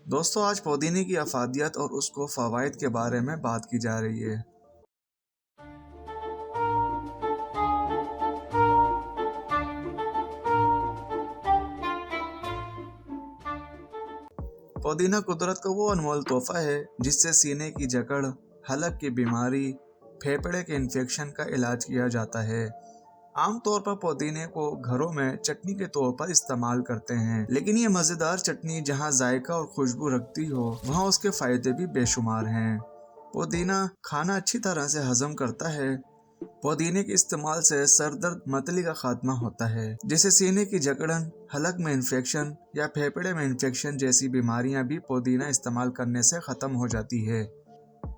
دوستو آج پودینے کی افادیت اور اس کو فوائد کے بارے میں بات کی جا رہی ہے۔ پودینہ قدرت کا وہ انمول تحفہ ہے جس سے سینے کی جکڑ، حلق کی بیماری، پھیپھڑے کے انفیکشن کا علاج کیا جاتا ہے۔ عام طور پر پودینے کو گھروں میں چٹنی کے طور پر استعمال کرتے ہیں، لیکن یہ مزیدار چٹنی جہاں ذائقہ اور خوشبو رکھتی ہو وہاں اس کے فائدے بھی بے شمار ہیں۔ پودینہ کھانا اچھی طرح سے ہضم کرتا ہے۔ پودینے کے استعمال سے سر درد متلی کا خاتمہ ہوتا ہے، جسے سینے کی جکڑن، حلق میں انفیکشن یا پھیپھڑے میں انفیکشن جیسی بیماریاں بھی پودینہ استعمال کرنے سے ختم ہو جاتی ہے۔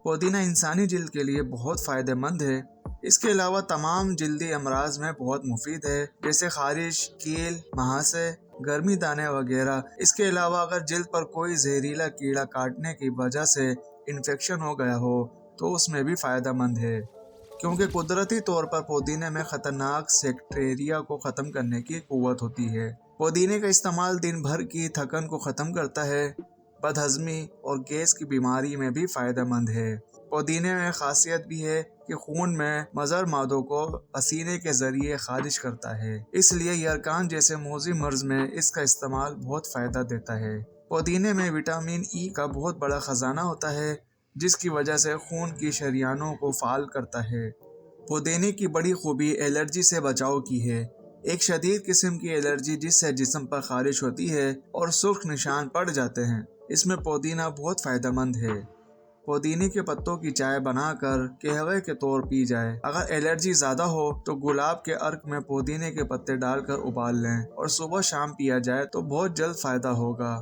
پودینہ انسانی جلد کے لیے بہت فائدہ مند ہے۔ اس کے علاوہ تمام جلدی امراض میں بہت مفید ہے، جیسے خارش، کیل، مہاسے، گرمی دانے وغیرہ۔ اس کے علاوہ اگر جلد پر کوئی زہریلا کیڑا کاٹنے کی وجہ سے انفیکشن ہو گیا ہو تو اس میں بھی فائدہ مند ہے، کیونکہ قدرتی طور پر پودینے میں خطرناک بیکٹیریا کو ختم کرنے کی قوت ہوتی ہے۔ پودینے کا استعمال دن بھر کی تھکن کو ختم کرتا ہے، بد ہضمی اور گیس کی بیماری میں بھی فائدہ مند ہے۔ پودینے میں خاصیت بھی ہے کہ خون میں مضر مادوں کو پسینے کے ذریعے خارج کرتا ہے، اس لیے یرقان جیسے موذی مرض میں اس کا استعمال بہت فائدہ دیتا ہے۔ پودینے میں وٹامن ای کا بہت بڑا خزانہ ہوتا ہے، جس کی وجہ سے خون کی شریانوں کو فعال کرتا ہے۔ پودینے کی بڑی خوبی الرجی سے بچاؤ کی ہے۔ ایک شدید قسم کی الرجی جس سے جسم پر خارش ہوتی ہے اور سرخ نشان پڑ جاتے ہیں، اس میں پودینہ بہت فائدہ مند ہے۔ پودینے کے پتوں کی چائے بنا کر قہوے کے طور پی جائے۔ اگر الرجی زیادہ ہو تو گلاب کے عرق میں پودینے کے پتے ڈال کر ابال لیں اور صبح شام پیا جائے تو بہت جلد فائدہ ہوگا۔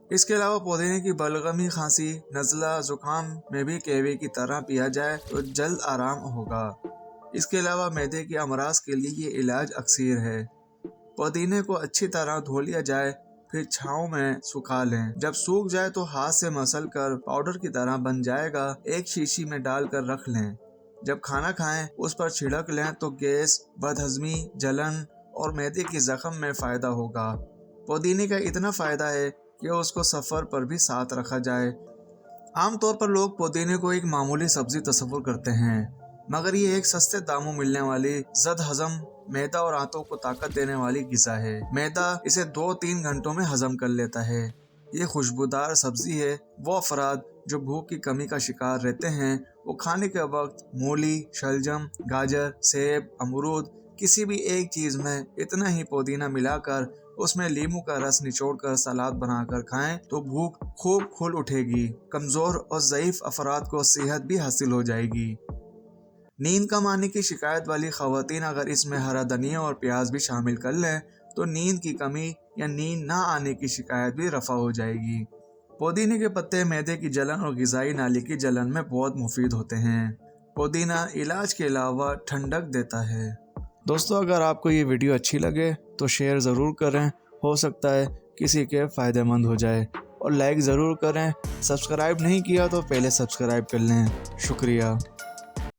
اس کے علاوہ پودینے کی بلغمی، کھانسی، نزلہ، زکام میں بھی قہوے کی طرح پیا جائے تو جلد آرام ہوگا۔ اس کے علاوہ معدے کے امراض کے لیے یہ علاج اکسیر ہے۔ پودینے کو اچھی طرح دھو لیا جائے، پھر چھاؤں میں سکھا لیں۔ جب سوکھ جائے تو ہاتھ سے مسل کر پاؤڈر کی طرح بن جائے گا، ایک شیشی میں ڈال کر رکھ لیں۔ جب کھانا کھائیں اس پر چھڑک لیں تو گیس، بد ہضمی، جلن اور معدے کی زخم میں فائدہ ہوگا۔ پودینے کا اتنا فائدہ ہے کہ اس کو سفر پر بھی ساتھ رکھا جائے۔ عام طور پر لوگ پودینے کو ایک معمولی سبزی تصور کرتے ہیں، مگر یہ ایک سستے داموں ملنے والی زد ہضم، معدہ اور آنتوں کو طاقت دینے والی غذا ہے۔ معدہ اسے 2-3 گھنٹوں میں ہضم کر لیتا ہے۔ یہ خوشبودار سبزی ہے۔ وہ افراد جو بھوک کی کمی کا شکار رہتے ہیں وہ کھانے کے وقت مولی، شلجم، گاجر، سیب، امرود کسی بھی ایک چیز میں اتنا ہی پودینہ ملا کر اس میں لیموں کا رس نچوڑ کر سلاد بنا کر کھائیں تو بھوک خوب کھل اٹھے گی۔ کمزور اور ضعیف افراد کو صحت بھی حاصل ہو جائے گی۔ نیند کم آنے کی شکایت والی خواتین اگر اس میں ہرا دھنیا اور پیاز بھی شامل کر لیں تو نیند کی کمی یا نیند نہ آنے کی شکایت بھی رفع ہو جائے گی۔ پودینے کے پتے معدے کی جلن اور غذائی نالی کی جلن میں بہت مفید ہوتے ہیں۔ پودینہ علاج کے علاوہ ٹھنڈک دیتا ہے۔ دوستو اگر آپ کو یہ ویڈیو اچھی لگے تو شیئر ضرور کریں، ہو سکتا ہے کسی کے فائدہ مند ہو جائے، اور لائک ضرور کریں۔ سبسکرائب نہیں کیا تو پہلے سبسکرائب کر لیں۔ شکریہ۔